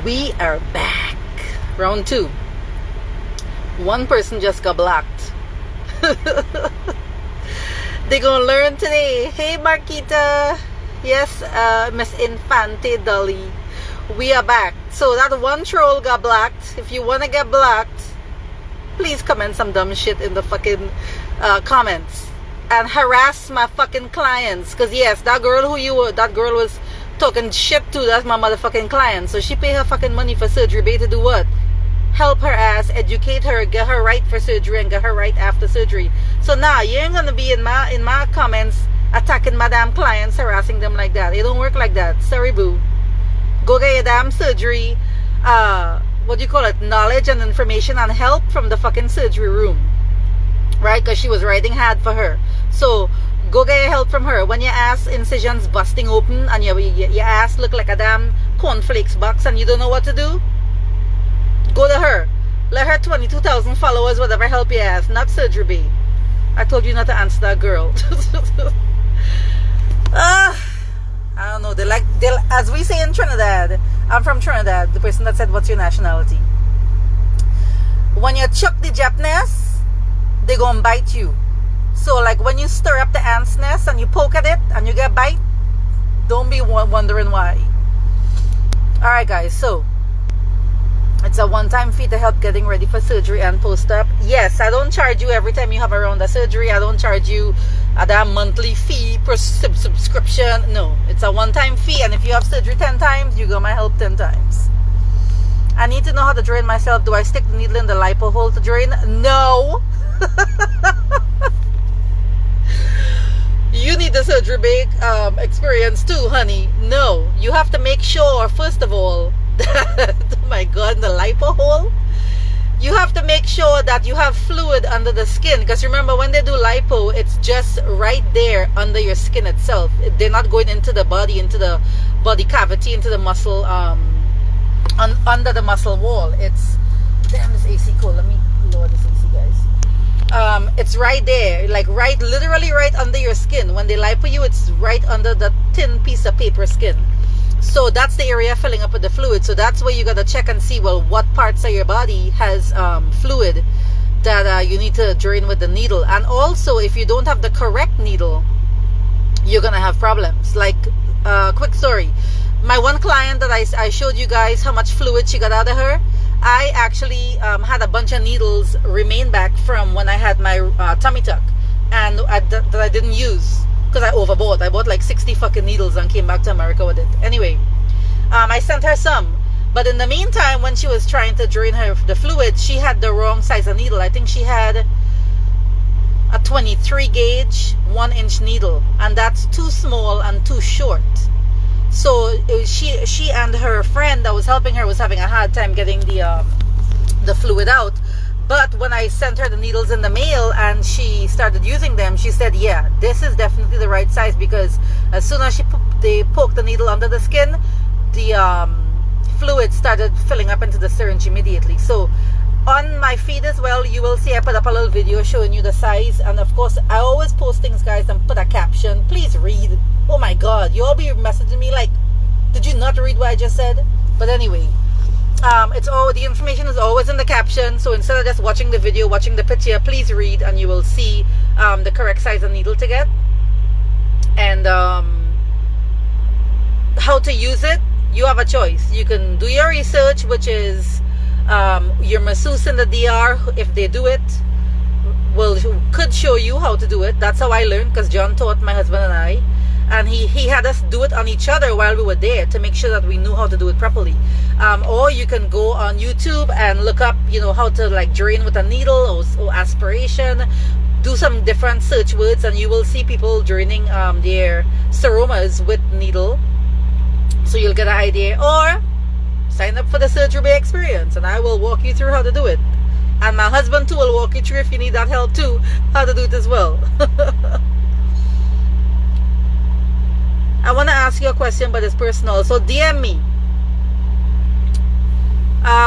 We are back. Round 2. One person just got blocked. They gonna learn today. Hey Marquita. Yes, Miss Infante Dolly. We are back. So that one troll got blocked. If you wanna get blocked, please comment some dumb shit in the fucking comments and harass my fucking clients. Cause yes, that girl was talking shit to. That's my motherfucking client. So she pay her fucking money for surgery, babe, to do what? Help her ass, educate her, get her right for surgery, and get her right after surgery. So now you ain't gonna be in my comments attacking my damn clients, harassing them like that. It don't work like that. Sorry, boo. Go get your damn surgery. What do you call it? Knowledge and information and help from the fucking surgery room, right? Because she was riding hard for her. So go get your help from her. When your ass incisions busting open and your ass look like a damn cornflakes box and you don't know what to do, go to her. Let her 22,000 followers, whatever, help your ass. Not surgery, babe. I told you not to answer that girl. I don't know. They as we say in Trinidad. I'm from Trinidad. The person that said, "What's your nationality?" When you chuck the Jap nest, they gonna bite you. So like when you stir up the ant's nest and you poke at it and you get bite, don't be wondering why. All right, guys. So it's a one-time fee to help getting ready for surgery and post-op. Yes, I don't charge you every time you have a round of surgery. I don't charge you a damn monthly fee per subscription. No, it's a one-time fee. And if you have surgery 10 times, you get my help 10 times. I need to know how to drain myself. Do I stick the needle in the lipo hole to drain? No. You need the surgery big experience too, honey. No, you have to make sure, first of all, that, oh my god, in the lipo hole, you have to make sure that you have fluid under the skin. Because remember, when they do lipo, it's just right there under your skin itself. They're not going into the body, into the body cavity, into the muscle, under the muscle wall. It's, damn, this AC cold. Let me lower this AC, guys. It's right there, like literally right under your skin. When they lipo you, it's right under the thin piece of paper skin. So that's the area filling up with the fluid. So that's where you gotta check and see, well, what parts of your body has fluid that you need to drain with the needle. And also, if you don't have the correct needle, you're gonna have problems. Like, quick story, my one client that I showed you guys how much fluid she got out of her, I actually had a bunch of needles remain back from when I had my tummy tuck, and that I didn't use because I overbought. I bought like 60 fucking needles and came back to America with it. Anyway, I sent her some, but in the meantime, when she was trying to drain the fluid, she had the wrong size of needle. I think she had a 23 gauge 1-inch needle, and that's too small and too short. So she and her friend that was helping her was having a hard time getting the fluid out. But when I sent her the needles in the mail and she started using them, she said, yeah, this is definitely the right size, because as soon as they poked the needle under the skin, the fluid started filling up into the syringe immediately. So on my feed as well, you will see I put up a little video showing you the size. And of course, I always post things, guys, and put a caption. Please read. Oh my god, you all be messaging me like, did you not read what I just said? But anyway, the information is always in the caption. So instead of just watching the video, watching the picture, please read and you will see the correct size of needle to get. And how to use it, you have a choice. You can do your research, which is your masseuse in the DR, if they do it, could show you how to do it. That's how I learned, because John taught my husband and I. And he had us do it on each other while we were there to make sure that we knew how to do it properly. Or you can go on YouTube and look up, how to like drain with a needle or aspiration. Do some different search words and you will see people draining their seromas with needle. So you'll get an idea. Or sign up for the Surgery Bay experience and I will walk you through how to do it. And my husband too will walk you through, if you need that help too, how to do it as well. I want to ask you a question, but it's personal, so DM me.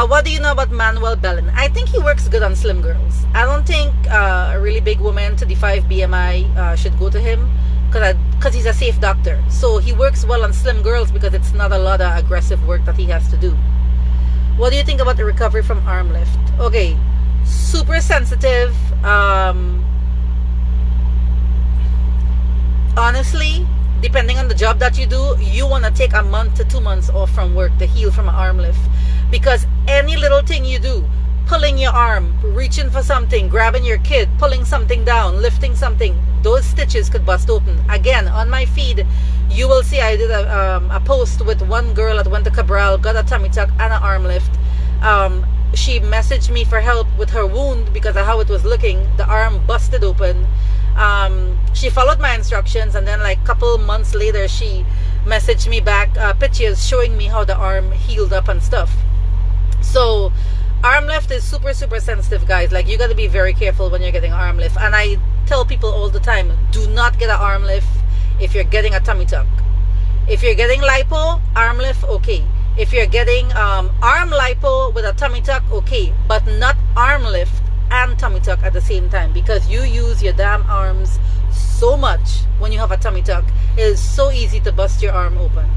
What do you know about Manuel Bellin? I think he works good on slim girls. I don't think a really big woman, 35 BMI, should go to him, because he's a safe doctor. So he works well on slim girls because it's not a lot of aggressive work that he has to do. What do you think about the recovery from arm lift? Okay, super sensitive. Honestly, depending on the job that you do, you want to take a month to 2 months off from work to heal from an arm lift, because any little thing you do, pulling your arm, reaching for something, grabbing your kid, pulling something down, lifting something, those stitches could bust open. Again, on my feed, you will see I did a post with one girl that went to Cabral, got a tummy tuck and an arm lift. She messaged me for help with her wound because of how it was looking. The arm busted open. She followed my instructions, and then like a couple months later she messaged me back pictures showing me how the arm healed up and stuff. So arm lift is super sensitive, guys. Like, you got to be very careful when you're getting arm lift, and I tell people all the time, do not get an arm lift if you're getting a tummy tuck. If you're getting lipo, arm lift, okay. If you're getting arm lipo with a tummy tuck, okay, but not arm lift and tummy tuck at the same time, because you use your damn arms so much when you have a tummy tuck. It is so easy to bust your arm open.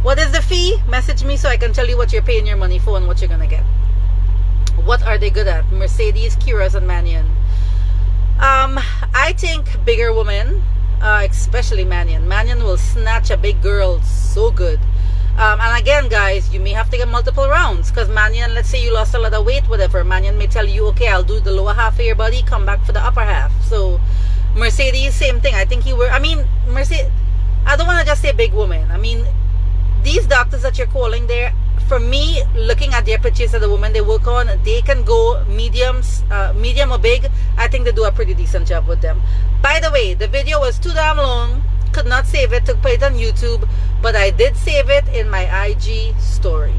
What is the fee? Message me so I can tell you what you're paying your money for and what you're gonna get. What are they good at? Mercedes, Kiras, and Mannion. I think bigger women, especially Mannion. Mannion will snatch a big girl so good. And again, guys, you may have to get multiple rounds, because Mannion, let's say you lost a lot of weight, whatever, Mannion may tell you, okay, I'll do the lower half of your body, come back for the upper half. So Mercedes, same thing. I think Mercedes, I don't want to just say big woman. I mean, these doctors that you're calling there, for me, looking at their pictures of the women they work on, they can go medium or big. I think they do a pretty decent job with them. By the way, the video was too damn long. Could not save it to put it on YouTube, but I did save it in my IG stories.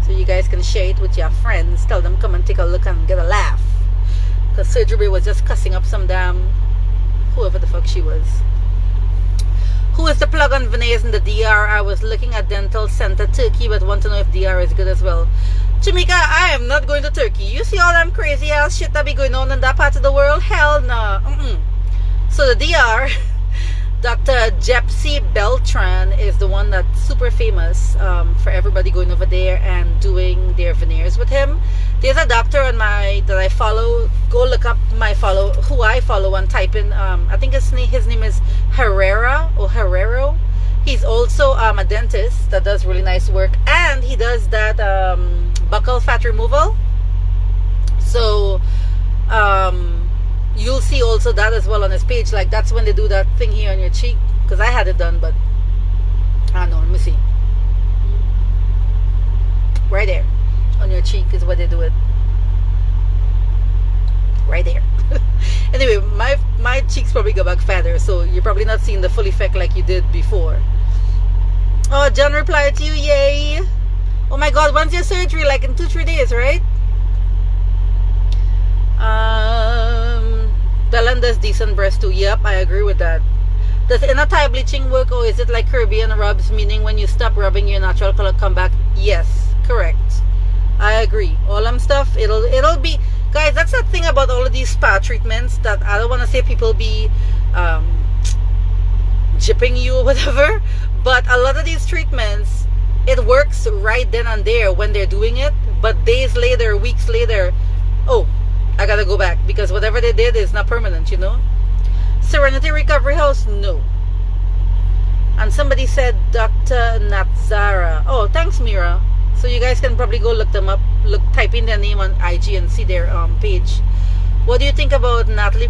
So you guys can share it with your friends. Tell them come and take a look and get a laugh. Because Surgery was just cussing up some damn whoever the fuck she was. Who is the plug on veneers in the DR? I was looking at Dental Center Turkey, but want to know if DR is good as well. Jamaica, I am not going to Turkey. You see all them crazy ass shit that be going on in that part of the world? Hell no. So the DR, Dr. Jepsy Beltran is the one that's super famous for everybody going over there and doing their veneers with him. There's a doctor on that I follow. Go look up who I follow and type in. I think his name is Herrero. He's also a dentist that does really nice work, and he does that buccal fat removal. So you'll see also that as well on his page. Like, that's when they do that thing here on your cheek, because I had it done, but I don't know, let me see. Right there on your cheek is where they do it. Right there. Anyway, my cheeks probably go back fatter, so you're probably not seeing the full effect like you did before. Oh, John replied to you, yay. Oh my god, when's your surgery? Like in 2-3 days, right? Belen does decent breast too. Yep, I agree with that. Does inner thigh bleaching work, or is it like Caribbean rubs, meaning when you stop rubbing your natural color come back? Yes, correct. I agree. All them stuff, it'll be, guys, that's the thing about all of these spa treatments, that I don't want to say people be gypping you or whatever, but a lot of these treatments, it works right then and there when they're doing it, but days later, weeks later, oh, I gotta go back, because whatever they did is not permanent, you know. Serenity Recovery House, no. And somebody said Dr. Natzara. Oh, thanks, Mira. So you guys can probably go look them up, type in their name on IG and see their page. What do you think about Natalie?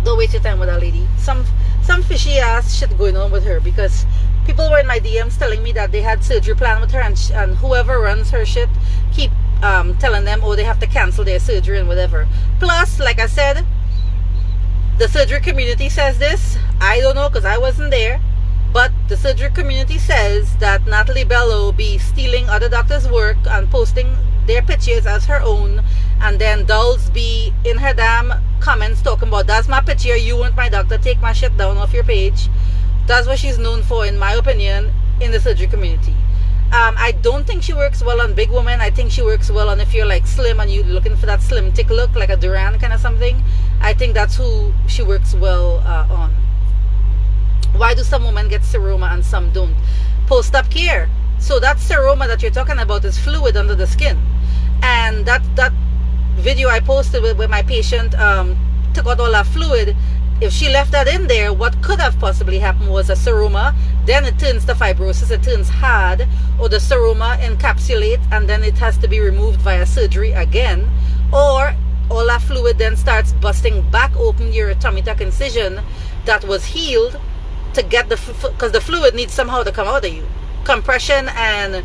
Don't waste your time with that lady. Some fishy ass shit going on with her, because people were in my DMs telling me that they had surgery plan with her, and whoever runs her shit keep telling them, oh, they have to cancel their surgery and whatever. Plus, like I said, the surgery community says this. I don't know, because I wasn't there. But the surgery community says that Natalie Bello be stealing other doctors' work and posting their pictures as her own, and then dolls be in her damn comments talking about, that's my picture, you weren't my doctor, take my shit down off your page. That's what she's known for, in my opinion, in the surgery community. I don't think she works well on big women. I think she works well on if you're like slim and you're looking for that slim thick look, like a Duran kind of something. I think that's who she works well on. Why do some women get seroma and some don't? Post-op care. So that seroma that you're talking about is fluid under the skin. And that video I posted with my patient took out all that fluid. If she left that in there, what could have possibly happened was a seroma. Then it turns to fibrosis, it turns hard, or the seroma encapsulates and then it has to be removed via surgery again. Or all that fluid then starts busting back open your tummy tuck incision that was healed to get because the fluid needs somehow to come out of you. Compression and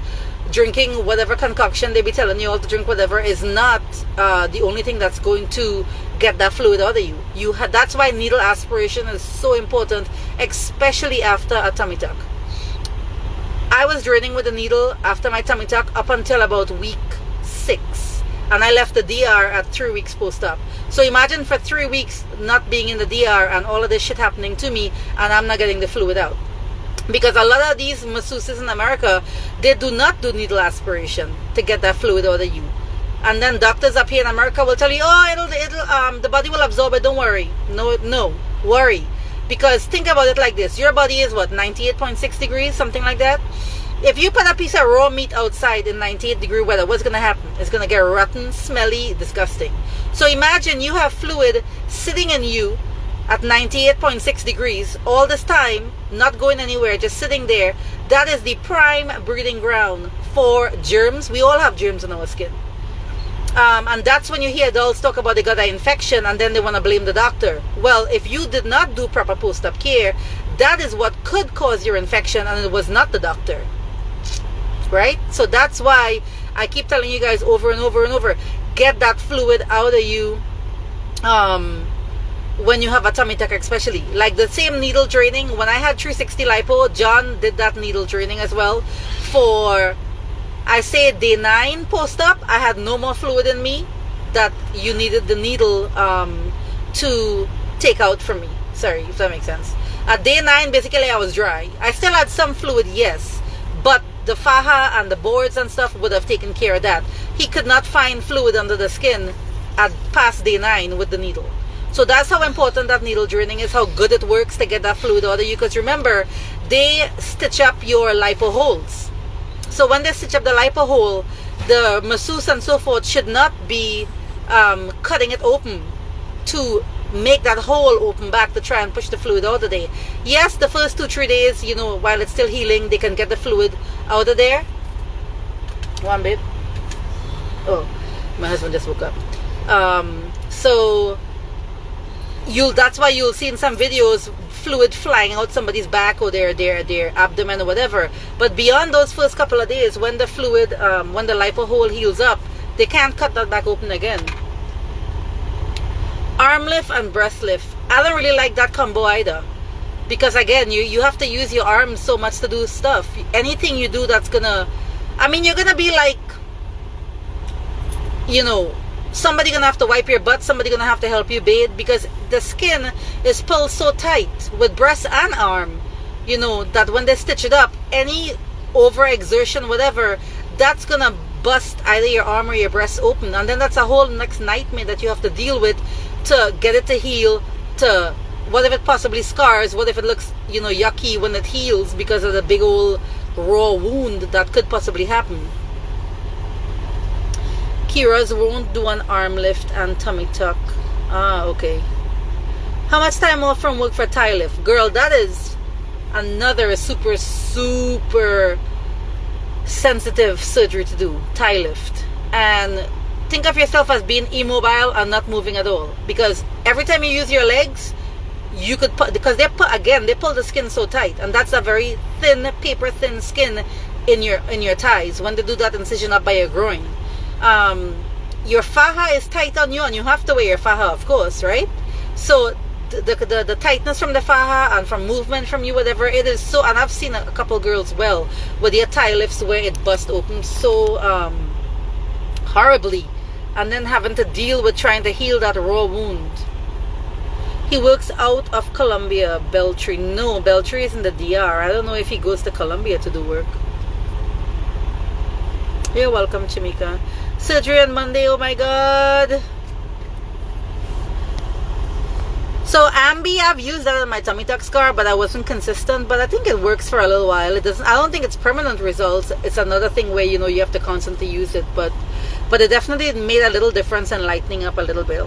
drinking whatever concoction they be telling you all to drink, whatever, is not the only thing that's going to get that fluid out of you. That's why needle aspiration is so important, especially after a tummy tuck. I was draining with a needle after my tummy tuck up until about week 6, and I left the DR at 3 weeks post-op. So imagine for 3 weeks not being in the DR and all of this shit happening to me, and I'm not getting the fluid out. Because a lot of these masseuses in America, they do not do needle aspiration to get that fluid out of you. And then doctors up here in America will tell you, oh, it'll the body will absorb it, don't worry. No, worry. Because think about it like this. Your body is what, 98.6 degrees, something like that? If you put a piece of raw meat outside in 98 degree weather, what's going to happen? It's going to get rotten, smelly, disgusting. So imagine you have fluid sitting in you at 98.6 degrees all this time, not going anywhere, just sitting there. That is the prime breeding ground for germs. We all have germs in our skin. And that's when you hear adults talk about they got an infection and then they want to blame the doctor. Well, if you did not do proper post-op care, that is what could cause your infection, and it was not the doctor. Right? So that's why I keep telling you guys over and over and over, get that fluid out of you when you have a tummy tuck, especially. Like the same needle draining, when I had 360 lipo, John did that needle draining as well. For, I say, day 9 post-op, I had no more fluid in me that you needed the needle to take out from me. Sorry, if that makes sense. At day 9, basically I was dry. I still had some fluid, yes, but the faja and the boards and stuff would have taken care of that. He could not find fluid under the skin at past day 9 with the needle. So that's how important that needle draining is, how good it works to get that fluid out of you. Because remember, they stitch up your lipo holes. So when they stitch up the lipo hole, the masseuse and so forth should not be cutting it open to make that hole open back to try and push the fluid out of there. Yes, the first 2-3 days, you know, while it's still healing, they can get the fluid out of there. One bit. Oh, my husband just woke up. So that's why you'll see in some videos fluid flying out somebody's back or their abdomen or whatever. But beyond those first couple of days, when the fluid, when the lipo hole heals up, they can't cut that back open again. Arm lift and breast lift, I don't really like that combo either, because again, you have to use your arms so much to do stuff. Anything you do that's gonna, I mean, you're gonna be like, you know, somebody gonna have to wipe your butt, somebody gonna have to help you bathe, because the skin is pulled so tight with breast and arm, you know, that when they stitch it up, any overexertion, whatever, that's gonna bust either your arm or your breast open, and then that's a whole next nightmare that you have to deal with to get it to heal. To what if it possibly scars? What if it looks, you know, yucky when it heals because of the big old raw wound that could possibly happen? Kira's won't do an arm lift and tummy tuck. Ah, okay. How much time off from work for thigh lift? Girl, that is another super sensitive surgery to do, thigh lift. And think of yourself as being immobile and not moving at all, because every time you use your legs, you could put, because they pull the skin so tight, and that's a very thin, paper thin skin in your thighs when they do that incision up by your groin. Your faja is tight on you, and you have to wear your faja, of course, right? So the tightness from the faja and from movement from you, whatever it is, so, and I've seen a couple girls with their thigh lifts where it bust open so horribly, and then having to deal with trying to heal that raw wound. He works out of Colombia, Beltree. No, Beltree is in the DR. I don't know if he goes to Colombia to do work. You're welcome, Chimika. Surgery on Monday, oh my god. So Ambi, I've used that on my tummy tuck scar, but I wasn't consistent. But I think it works for a little while. It doesn't. I don't think it's permanent results. It's another thing where you have to constantly use it. But it definitely made a little difference in lightening up a little bit.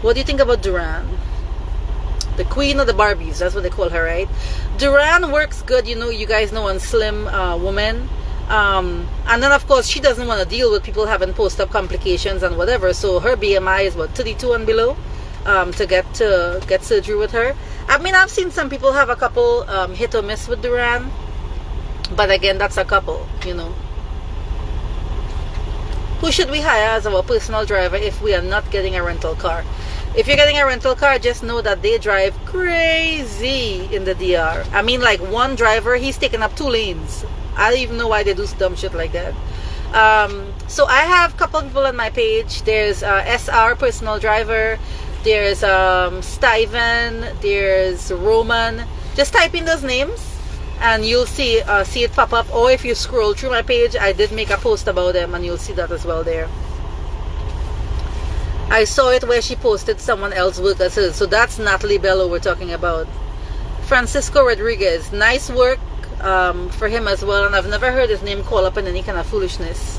What do you think about Duran? The queen of the Barbies, that's what they call her, right? Duran works good, you guys know, on slim women. And then of course she doesn't want to deal with people having post-op complications and whatever. So her BMI is what, 32 and below, to get surgery with her. I mean, I've seen some people have a couple hit or miss with Duran, but again, that's a couple, Who should we hire as our personal driver if we are not getting a rental car? If you're getting a rental car, just know that they drive crazy in the DR. I mean, like one driver, he's taking up 2 lanes. I don't even know why they do dumb shit like that. So I have a couple people on my page. There's SR, personal driver. There's Steven. There's Roman. Just type in those names and you'll see it pop up. Or if you scroll through my page, I did make a post about them and you'll see that as well there. I saw it where she posted someone else's work as hers. So that's Natalie Bello we're talking about. Francisco Rodriguez, nice work for him as well. And I've never heard his name called up in any kind of foolishness.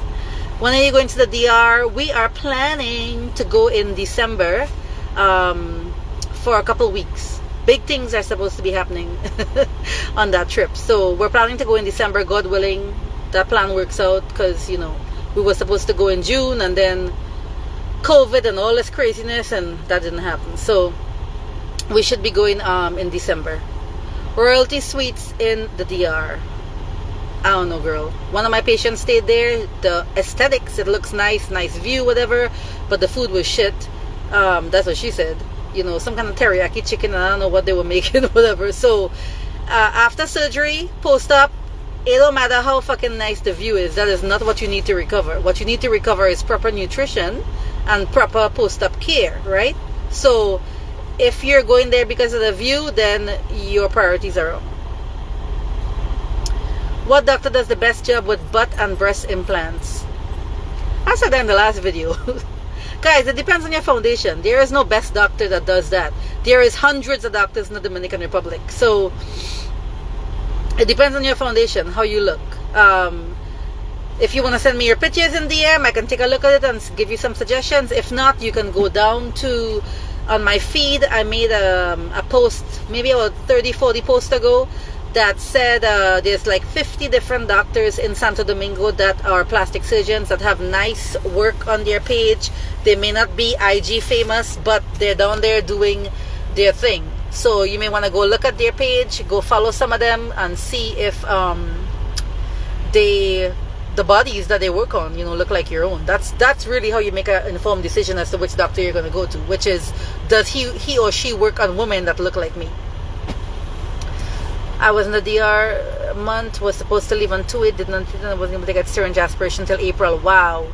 When are you going to the DR? We are planning to go in December for a couple weeks. Big things are supposed to be happening on that trip. So we're planning to go in December, God willing. That plan works out because, we were supposed to go in June and then COVID and all this craziness, and that didn't happen. So we should be going in December. Royalty Suites in the DR. I don't know, girl. One of my patients stayed there. The aesthetics, it looks nice view, whatever, but the food was shit. That's what she said. Some kind of teriyaki chicken, and I don't know what they were making, whatever. So after surgery, post-op, it don't matter how fucking nice the view is. That is not what you need to recover. What you need to recover is proper nutrition and proper post-op care, right? So if you're going there because of the view, then your priorities are wrong. What doctor does the best job with butt and breast implants? I said that in the last video. Guys, it depends on your foundation. There is no best doctor that does that. There is hundreds of doctors in the Dominican Republic. So it depends on your foundation, how you look. If you want to send me your pictures in DM, I can take a look at it and give you some suggestions. If not, you can go down to, on my feed, I made a post, maybe about 30-40 posts ago, that said there's like 50 different doctors in Santo Domingo that are plastic surgeons that have nice work on their page. They may not be IG famous, but they're down there doing their thing. So you may want to go look at their page, go follow some of them and see if the bodies that they work on, look like your own. That's really how you make an informed decision as to which doctor you're going to go to, which is, does he or she work on women that look like me? I was in the DR month, was supposed to leave on 2/8, I wasn't able to get syringe aspiration till April. Wow.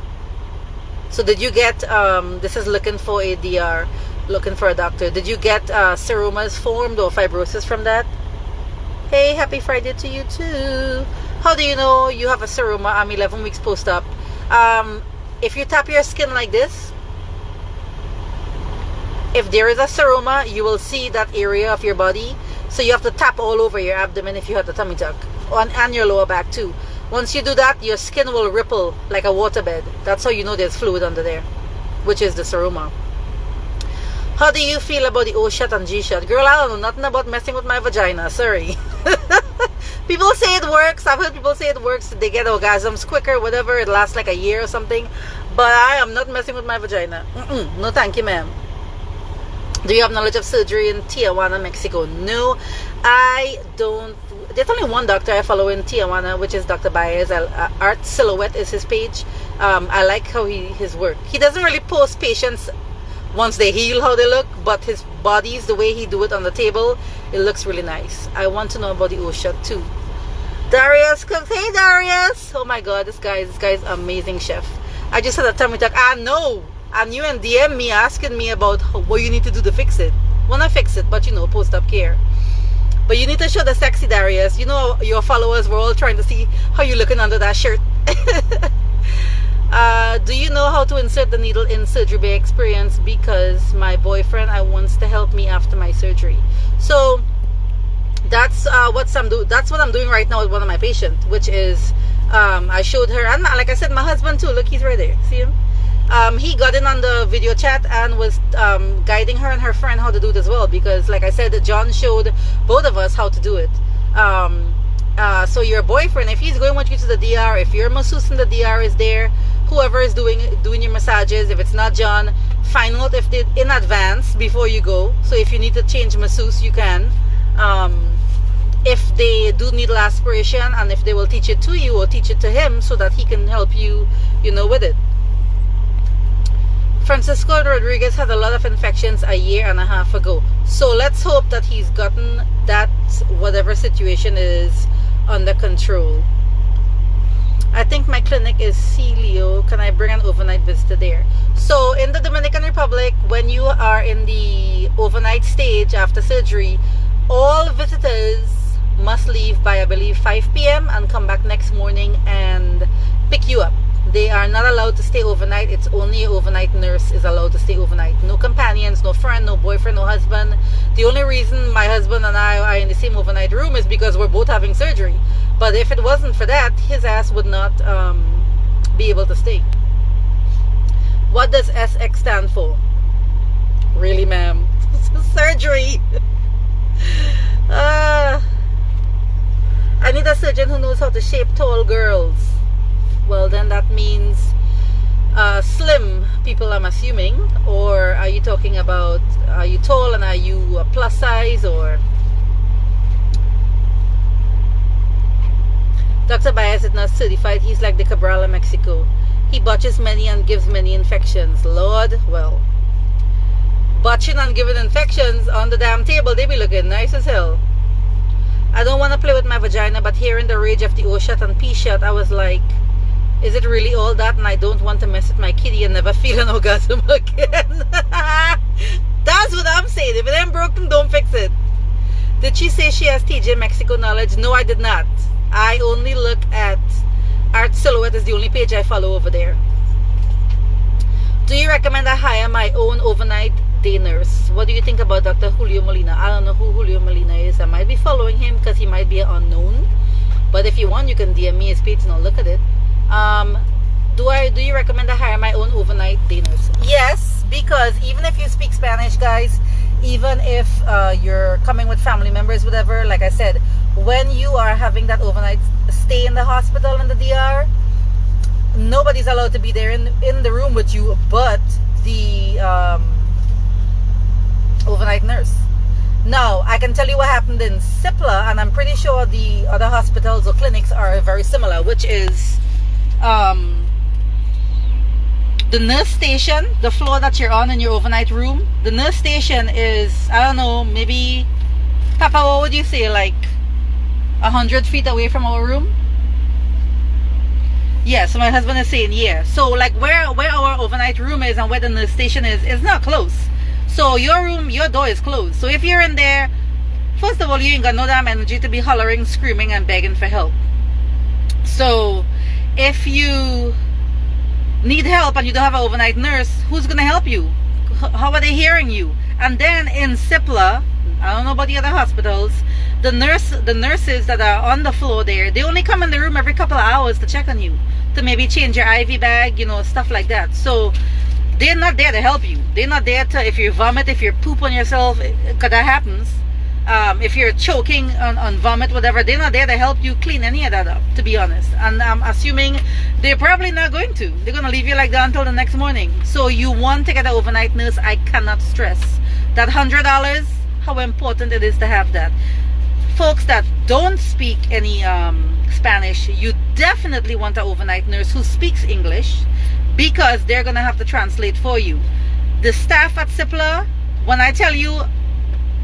So did you get, this is looking for a DR, looking for a doctor. Did you get seromas formed or fibrosis from that? Hey, happy Friday to you too. How do you know you have a seroma? I'm 11 weeks post-op. If you tap your skin like this, if there is a seroma, you will see that area of your body. So you have to tap all over your abdomen if you have the tummy tuck, and your lower back too. Once you do that, your skin will ripple like a waterbed. That's how you know there's fluid under there, which is the seroma. How do you feel about the O-shot and G-shot? Girl, I don't know nothing about messing with my vagina. Sorry. People say it works. I've heard people say it works. They get orgasms quicker, whatever. It lasts like a year or something. But I am not messing with my vagina. No, thank you, ma'am. Do you have knowledge of surgery in Tijuana, Mexico? No, I don't. There's only one doctor I follow in Tijuana, which is Dr. Baez. Art Silhouette is his page. I like how his work. He doesn't really post patients once they heal how they look, but his bodies, the way he do it on the table, it looks really nice. I want to know about the O-shot too. Darius cooks. Hey Darius! Oh my god, this guy's amazing chef. I just had a tummy tuck. I know. And you and DM me asking me about what you need to do to fix it. Well, not fix it, but post-op care. But you need to show the sexy Darius. Your followers were all trying to see how you're looking under that shirt. Do you know how to insert the needle in surgery bay experience because my boyfriend wants to help me after my surgery. So that's what I'm doing right now with one of my patients, which is I showed her, and like I said, my husband too. Look, he's right there. See him? He got in on the video chat and was guiding her and her friend how to do it as well, because like I said, John showed both of us how to do it. So your boyfriend, if he's going with you to the DR, if your masseuse in the DR is there, whoever is doing your massages, if it's not John, find out if they in advance before you go. So if you need to change masseuse, you can. If they do needle aspiration, and if they will teach it to you or teach it to him so that he can help you, with it. Francisco Rodriguez had a lot of infections a year and a half ago. So let's hope that he's gotten that, whatever situation is, under control. I think my clinic is Celio. Can I bring an overnight visitor there? So in the Dominican Republic, when you are in the overnight stage after surgery, all visitors must leave by, I believe, 5 p.m. and come back next morning and pick you up. They are not allowed to stay overnight. It's only an overnight nurse is allowed to stay overnight. No companions, no friend, no boyfriend, no husband. The only reason my husband and I are in the same overnight room is because we're both having surgery. But if it wasn't for that, his ass would not be able to stay. What does SX stand for? Really, ma'am? Surgery. I need a surgeon who knows how to shape tall girls. Well, then that means slim people, I'm assuming. Or are you talking about, are you tall and are you a plus size? Or Dr. Baez is not certified. He's like the Cabral of Mexico. He botches many and gives many infections. Lord, well, botching and giving infections on the damn table, they be looking nice as hell. I don't want to play with my vagina, but hearing the rage of the O shot and P shot, I was like, is it really all that? And I don't want to mess with my kitty and never feel an orgasm again. That's what I'm saying. If it ain't broken, don't fix it. Did she say she has TJ Mexico knowledge? No, I did not. I only look at Art Silhouette, is the only page I follow over there. Do you recommend I hire my own overnight day nurse? What do you think about Dr. Julio Molina? I don't know who Julio Molina is. I might be following him because he might be an unknown. But if you want, you can DM me his page and I'll look at it. Do you recommend I hire my own overnight day nurse? Yes, because even if you speak Spanish, guys, even if you're coming with family members, whatever, like I said, when you are having that overnight stay in the hospital in the DR, nobody's allowed to be there in the room with you but the overnight nurse. Now, I can tell you what happened in Cipla, and I'm pretty sure the other hospitals or clinics are very similar, which is the nurse station, the floor that you're on in your overnight room, the nurse station is, I don't know, maybe, Papa, what would you say, like 100 feet away from our room? Yeah, so my husband is saying, yeah. So like where our overnight room is and where the nurse station is not close. So your room, your door is closed. So if you're in there, first of all, you ain't got no damn energy to be hollering, screaming, and begging for help. So if you need help and you don't have an overnight nurse, who's gonna help you? How are they hearing you? And then in Cipla, I don't know about the other hospitals, the nurses that are on the floor there, they only come in the room every couple of hours to check on you, to maybe change your IV bag, stuff like that. So they're not there to help you. They're not there to, if you vomit, if you poop on yourself, because that happens. If you're choking on vomit, whatever, they're not there to help you clean any of that up, to be honest. And I'm assuming they're probably not going to. They're going to leave you like that until the next morning. So you want to get an overnight nurse. I cannot stress that $100, how important it is to have that. Folks that don't speak any Spanish, you definitely want an overnight nurse who speaks English, because they're going to have to translate for you. The staff at Cipla, when I tell you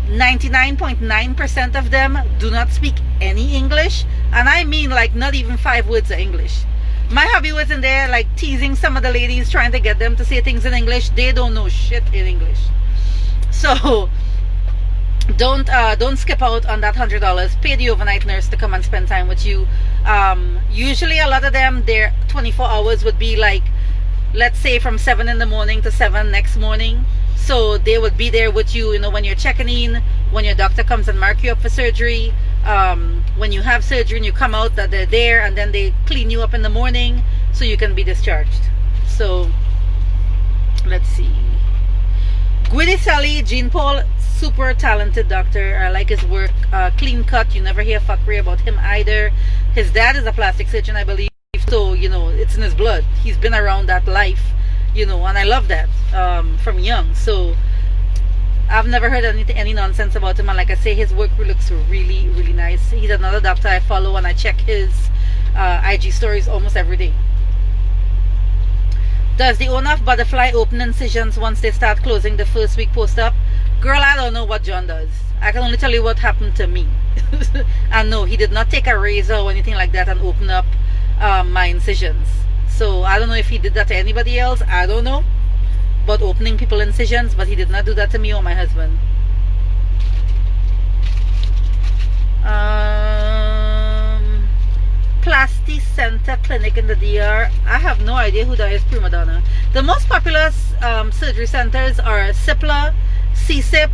99.9% of them do not speak any English, and I mean like not even 5 words of English. My hubby was in there like teasing some of the ladies, trying to get them to say things in English. They don't know shit in English. So don't skip out on that $100. Pay the overnight nurse to come and spend time with you. Usually a lot of them, their 24 hours would be like let's say from 7 in the morning to 7 next morning. So they would be there with you, when you're checking in, when your doctor comes and mark you up for surgery, when you have surgery and you come out, that they're there, and then they clean you up in the morning so you can be discharged. So let's see. Guidi Sally, Jean Paul, super talented doctor. I like his work. Clean cut. You never hear fuckery about him either. His dad is a plastic surgeon, I believe. So, it's in his blood. He's been around that life, and I love that from young. So I've never heard any nonsense about him. And like I say, his work looks really, really nice. He's another doctor I follow, and I check his IG stories almost every day. Does the owner of Butterfly open incisions once they start closing the first week post-op? Girl, I don't know what John does. I can only tell you what happened to me. And no, he did not take a razor or anything like that and open up my incisions. So I don't know if he did that to anybody else. I don't know about opening people's incisions, but he did not do that to me or my husband. Plasty Center Clinic in the DR. I have no idea who that is, prima donna. The most popular surgery centers are CIPLA, CSIP,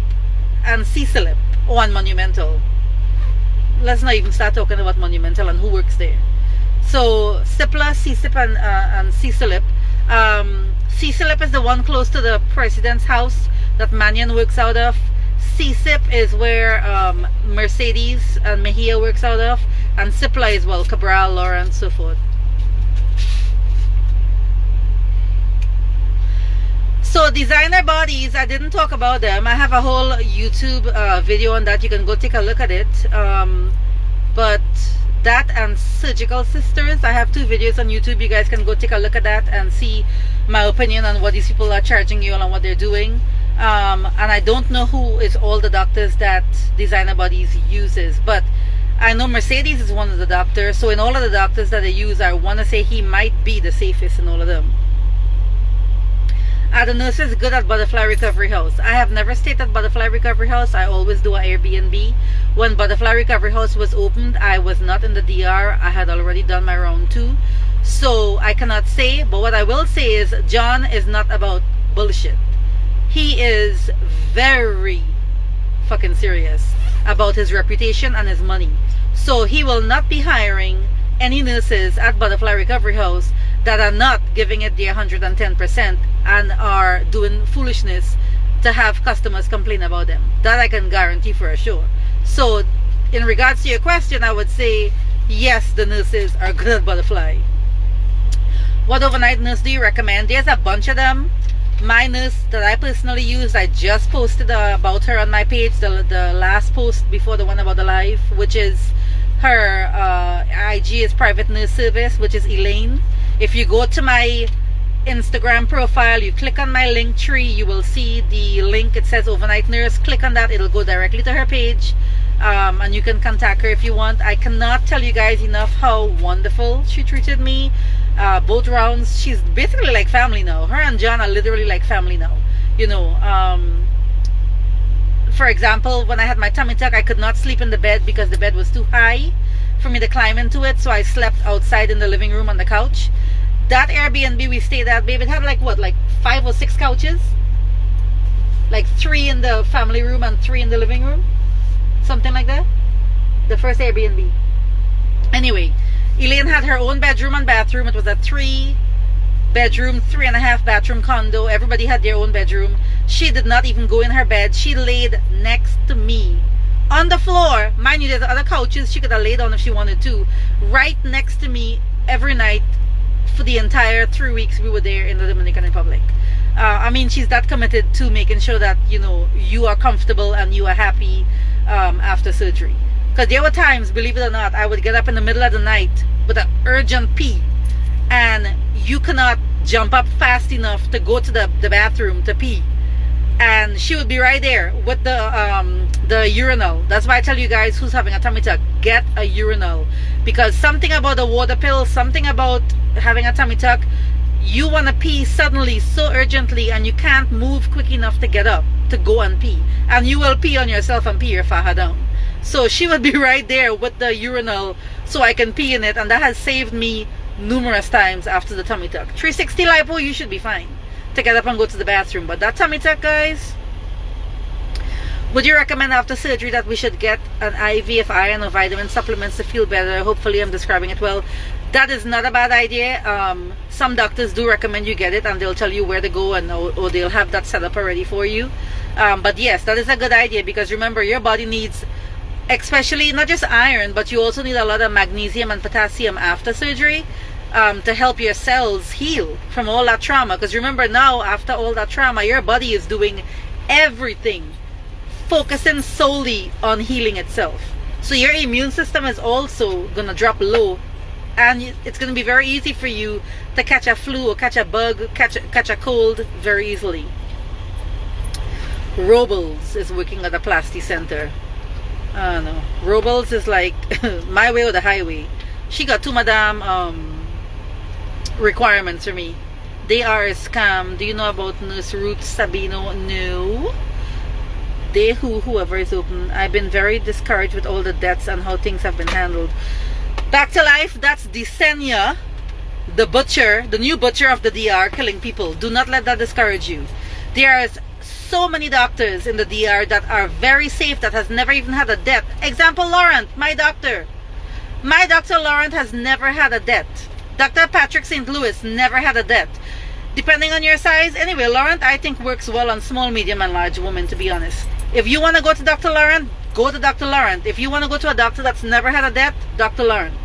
and CSILIP on Monumental. Let's not even start talking about Monumental and who works there. So CIPLA, CSIP, and CSILIP. CSILIP is the one close to the president's house that Mannion works out of. CSIP is where Mercedes and Mejia works out of, and CIPLA is, well, Cabral, Lawrence, so forth. So designer bodies, I didn't talk about them. I have a whole YouTube video on that. You can go take a look at it. But that and Surgical Sisters, I have 2 videos on YouTube. You guys can go take a look at that and see my opinion on what these people are charging you and what they're doing. And I don't know who is all the doctors that Designer Bodies uses, but I know Mercedes is one of the doctors. So in all of the doctors that they use, I want to say he might be the safest in all of them. Are the nurses good at Butterfly Recovery House? I have never stayed at Butterfly Recovery House. I always do an Airbnb. When Butterfly Recovery House was opened, I was not in the DR. I had already done my round 2. So I cannot say, but what I will say is John is not about bullshit. He is very fucking serious about his reputation and his money. So he will not be hiring any nurses at Butterfly Recovery House that are not giving it the 110% and are doing foolishness to have customers complain about them. That I can guarantee for sure. So in regards to your question, I would say yes, the nurses are good at Butterfly. What overnight nurse do you recommend? There's a bunch of them. My nurse that I personally use, I just posted about her on my page, the last post before the one about the live, which is her IG is Private Nurse Service, which is Elaine. If you go to my Instagram profile, you click on my link tree, you will see the link. It says overnight nurse. Click on that, it'll go directly to her page, and you can contact her if you want. I cannot tell you guys enough how wonderful she treated me. Both rounds, she's basically like family now. Her and John are literally like family now. For example, when I had my tummy tuck, I could not sleep in the bed because the bed was too high for me to climb into it, so I slept outside in the living room on the couch. That Airbnb we stayed at, babe, it had like 5 or 6 couches, like 3 in the family room and 3 in the living room, something like that. The first Airbnb. Anyway, Elaine had her own bedroom and bathroom. It was a 3-bedroom, 3.5 bathroom condo. Everybody had their own bedroom. She did not even go in her bed. She laid next to me on the floor. Mind you, there's other couches she could have laid on if she wanted to. Right next to me every night for the entire 3 weeks we were there in the Dominican Republic. I mean, she's that committed to making sure that, you are comfortable and you are happy after surgery. Because there were times, believe it or not, I would get up in the middle of the night with an urgent pee, and you cannot jump up fast enough to go to the bathroom to pee, and she would be right there with the urinal. That's why I tell you guys who's having a tummy tuck, get a urinal, because something about a water pill, something about having a tummy tuck, you want to pee suddenly so urgently and you can't move quick enough to get up to go and pee, and you will pee on yourself and pee your faja down. So she would be right there with the urinal so I can pee in it, and that has saved me numerous times after the tummy tuck. 360 lipo, you should be fine to get up and go to the bathroom. But that tummy tuck, guys, would you recommend after surgery that we should get an IV of iron or vitamin supplements to feel better? Hopefully I'm describing it well. That is not a bad idea. Some doctors do recommend you get it, and they'll tell you where to go, and or they'll have that set up already for you. But yes, that is a good idea, because remember, your body needs, especially not just iron, but you also need a lot of magnesium and potassium after surgery to help your cells heal from all that trauma. Because remember, now after all that trauma, your body is doing everything, focusing solely on healing itself. So your immune system is also gonna drop low, and it's gonna be very easy for you to catch a flu or catch a bug, catch a cold very easily. Robles is working at the Plasty Center. I don't know. Robles is like my way or the highway. She got two madam requirements for me. They are a scam. Do you know about Nurse Ruth Sabino? No. They whoever is open. I've been very discouraged with all the deaths and how things have been handled. Back to life. That's Desenia, the butcher, the new butcher of the DR, killing people. Do not let that discourage you. There are so many doctors in the DR that are very safe, that has never even had a death. Example, Laurent, my doctor. My Dr. Laurent has never had a death. Dr. Patrick St. Louis never had a death. Depending on your size. Anyway, Laurent, I think, works well on small, medium, and large women, to be honest. If you want to go to Dr. Laurent, go to Dr. Laurent. If you want to go to a doctor that's never had a death, Dr. Laurent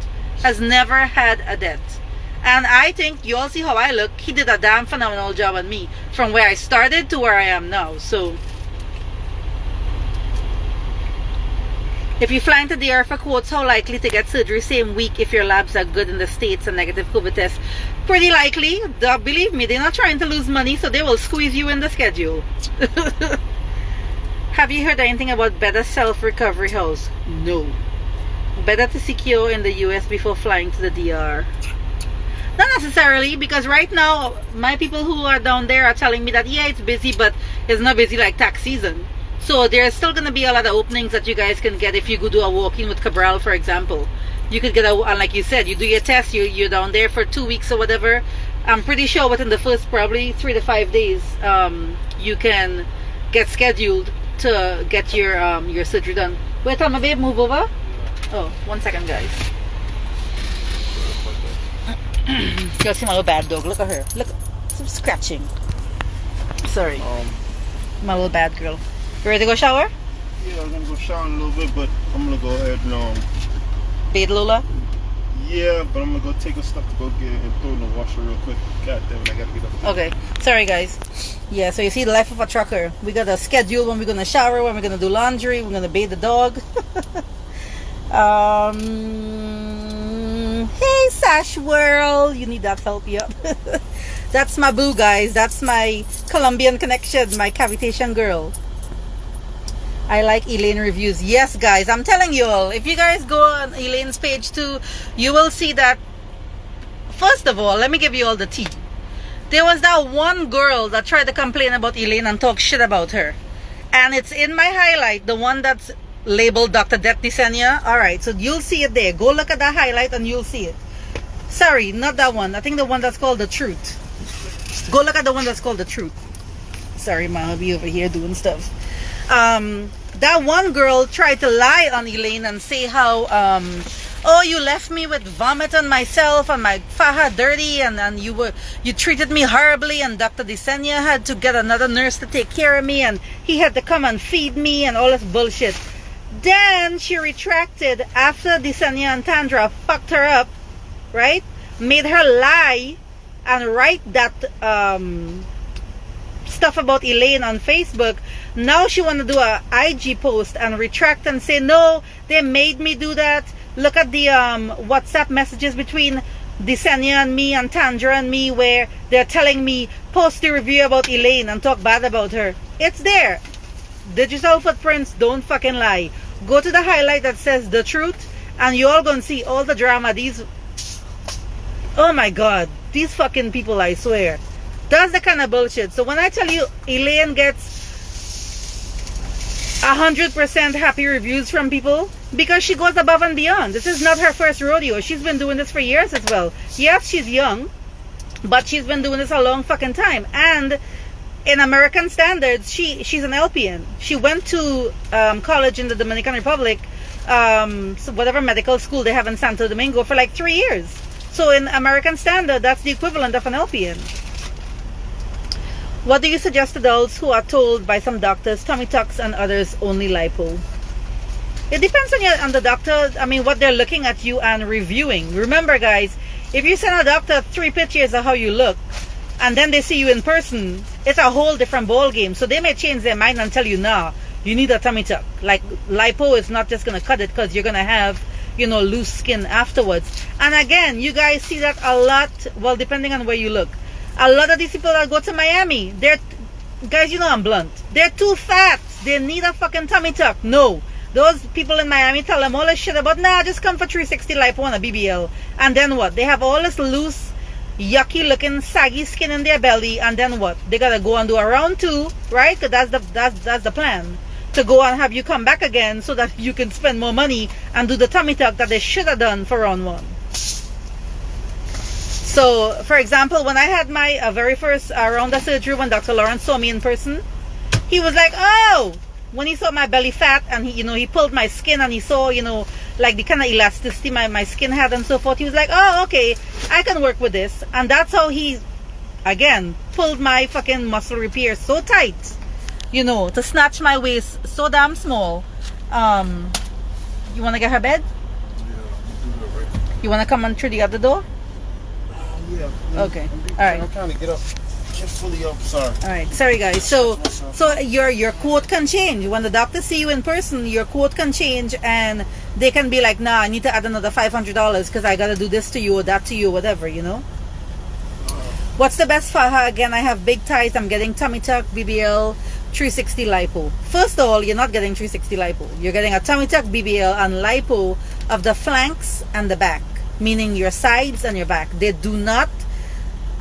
has never had a death. And I think you all see how I look. He did a damn phenomenal job on me from where I started to where I am now. So if you fly into the air for quotes, how likely to get surgery same week if your labs are good in the States and negative COVID test? Pretty likely. Believe me, they're not trying to lose money, so they will squeeze you in the schedule. Have you heard anything about better self-recovery house? No. Better to secure in the US before flying to the DR? Not necessarily, because right now my people who are down there are telling me that yeah, it's busy, but it's not busy like tax season. So there's still going to be a lot of openings that you guys can get if you go do a walk-in with Cabral, for example. You could get a, and like you said, you do your test, you're down there for 2 weeks or whatever. I'm pretty sure within the first probably 3 to 5 days, you can get scheduled to get your surgery done. Wait, tell my babe, move over. Oh, 1 second, guys. You'll see my little bad dog. Look at her. Look, some scratching. Sorry, my little bad girl. You ready to go shower? Yeah, I'm gonna go shower in a little bit, but I'm gonna go ahead and bathe Lola? Yeah, but I'm gonna go take her stuff to go get it and throw it in the washer real quick. God damn it, I gotta get up. Okay, sorry guys. Yeah, so you see the life of a trucker. We got a schedule when we're gonna shower, when we're gonna do laundry, we're gonna bathe the dog. Hey Sash World, you need that help? Yep. That's my boo, guys. That's my Colombian connection, my cavitation girl. I like Elaine reviews. Yes, guys, I'm telling you all, if you guys go on Elaine's page too, you will see that. First of all, let me give you all the tea. There was that one girl that tried to complain about Elaine and talk shit about her, and it's in my highlight, the one that's labeled Dr. Det Desenia. Alright, so you'll see it there. Go look at that highlight and you'll see it. Sorry, not that one. I think the one that's called The Truth. Go look at the one that's called The Truth. Sorry, ma, I'll be over here doing stuff. That one girl tried to lie on Elaine and say how oh, you left me with vomit on myself and my faja dirty, and you treated me horribly, and Dr. Desenia had to get another nurse to take care of me, and he had to come and feed me and all this bullshit. Then she retracted after Desenia and Tandra fucked her up, right? Made her lie and write that stuff about Elaine on Facebook. Now she want to do a IG post and retract and say, no, they made me do that. Look at the WhatsApp messages between Desenia and me and Tandra and me, where they're telling me post a review about Elaine and talk bad about her. It's there. Digital footprints don't fucking lie. Go to the highlight that says The Truth, and you all gonna see all the drama. These, oh my god, these fucking people, I swear. That's the kind of bullshit. So when I tell you Elaine gets 100% happy reviews from people, because she goes above and beyond. This is not her first rodeo. She's been doing this for years as well. Yes, she's young, but she's been doing this a long fucking time. And in American standards, she's an LPN. She went to college in the Dominican Republic, so whatever medical school they have in Santo Domingo, for like 3 years. So in American standard, that's the equivalent of an LPN. What do you suggest to adults who are told by some doctors tummy tucks and others only lipo? It depends on the doctor. I mean, what they're looking at you and reviewing. Remember, guys, if you send a doctor 3 pictures of how you look, and then they see you in person, it's a whole different ball game. So they may change their mind and tell you, nah, you need a tummy tuck. Like, lipo is not just going to cut it, because you're going to have, you know, loose skin afterwards. And again, you guys see that a lot, well, depending on where you look. A lot of these people that go to Miami, guys, you know I'm blunt. They're too fat. They need a fucking tummy tuck. No. Those people in Miami tell them all this shit about, nah, just come for 360 lipo and a BBL. And then what? They have all this loose, yucky looking, saggy skin in their belly. And then what? They gotta go and do a round 2, right? Cause that's the plan. To go and have you come back again so that you can spend more money and do the tummy tuck that they should have done for round 1. So, for example, when I had my very first round of surgery, when Dr. Lawrence saw me in person, he was like, oh, when he saw my belly fat, and he pulled my skin, and he saw, like the kind of elasticity my skin had and so forth, he was like, oh, okay, I can work with this. And that's how he, again, pulled my fucking muscle repair so tight, to snatch my waist so damn small. You want to get her bed? Yeah, right. You want to come on through the other door? Yeah. Okay. All right. I'm trying to get up. Just fully up. Sorry. All right. Sorry, guys. So your quote can change when the doctors see you in person. Your quote can change, and they can be like, "Nah, I need to add another $500 because I gotta do this to you or that to you, or whatever." What's the best faja? Again, I have big thighs. I'm getting tummy tuck, BBL, 360 lipo. First of all, you're not getting 360 lipo. You're getting a tummy tuck, BBL, and lipo of the flanks and the back, meaning your sides and your back. They do not,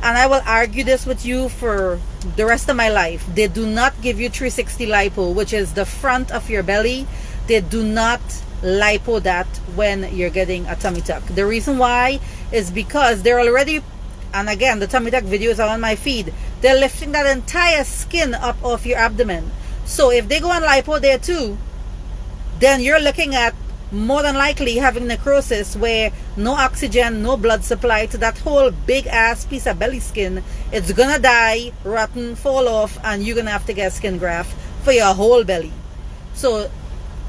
and I will argue this with you for the rest of my life, they do not give you 360 lipo, which is the front of your belly. They do not lipo that when you're getting a tummy tuck. The reason why is because they're already, and again, the tummy tuck videos are on my feed, they're lifting that entire skin up off your abdomen. So if they go on lipo there too, then you're looking at more than likely having necrosis, where no oxygen, no blood supply to that whole big ass piece of belly skin. It's gonna die, rotten, fall off, and you're gonna have to get a skin graft for your whole belly. So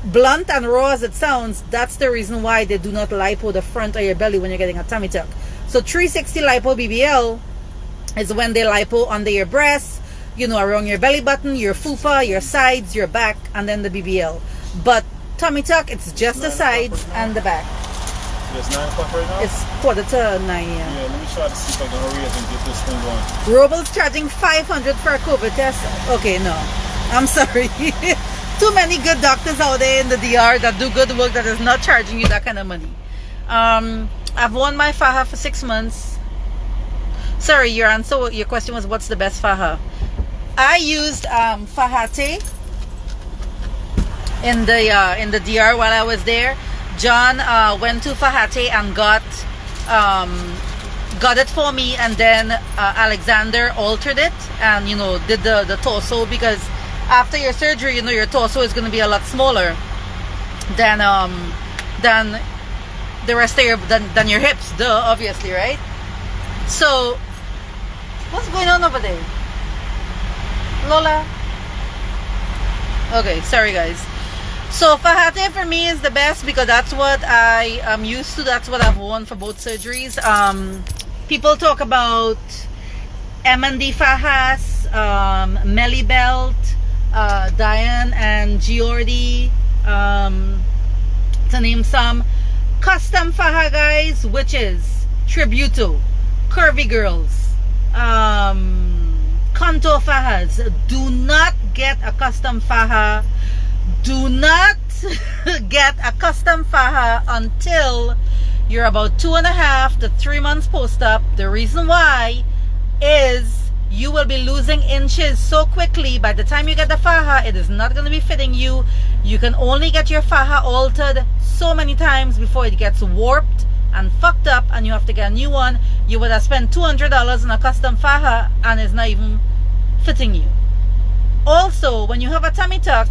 blunt and raw as it sounds, that's the reason why they do not lipo the front of your belly when you're getting a tummy tuck. So 360 lipo BBL is when they lipo under your breasts, around your belly button, your fupa, your sides, your back, and then the BBL. But tummy tuck, it's just the sides and the back. It's 9 o'clock right now? It's 8:45, yeah. Yeah, let me try to see if I can hurry up and get this thing going. Robles charging $500 for a COVID test. Okay, no. I'm sorry. Too many good doctors out there in the DR that do good work that is not charging you that kind of money. I've worn my faja for 6 months. Sorry, your question was, what's the best faja? I used fajate in the DR while I was there. John went to Fajate and got it for me, and then Alexander altered it and did the torso, because after your surgery, your torso is going to be a lot smaller than the rest of than your hips, duh, obviously, right? So what's going on over there, Lola? Okay, sorry guys. So fajate for me is the best because that's what I am used to. That's what I've worn for both surgeries. People talk about M&D fajas, Melly Belt, Diane and Giordi, to name some. Custom faja, guys, which is Tributo, Curvy Girls, Contour fajas. Do not get a custom faja. Do not get a custom faja until you're about 2.5 to 3 months post-op. The reason why is you will be losing inches so quickly. By the time you get the faja, it is not going to be fitting you. You can only get your faja altered so many times before it gets warped and fucked up and you have to get a new one. You would have spent $200 on a custom faja and it's not even fitting you. Also, when you have a tummy tuck,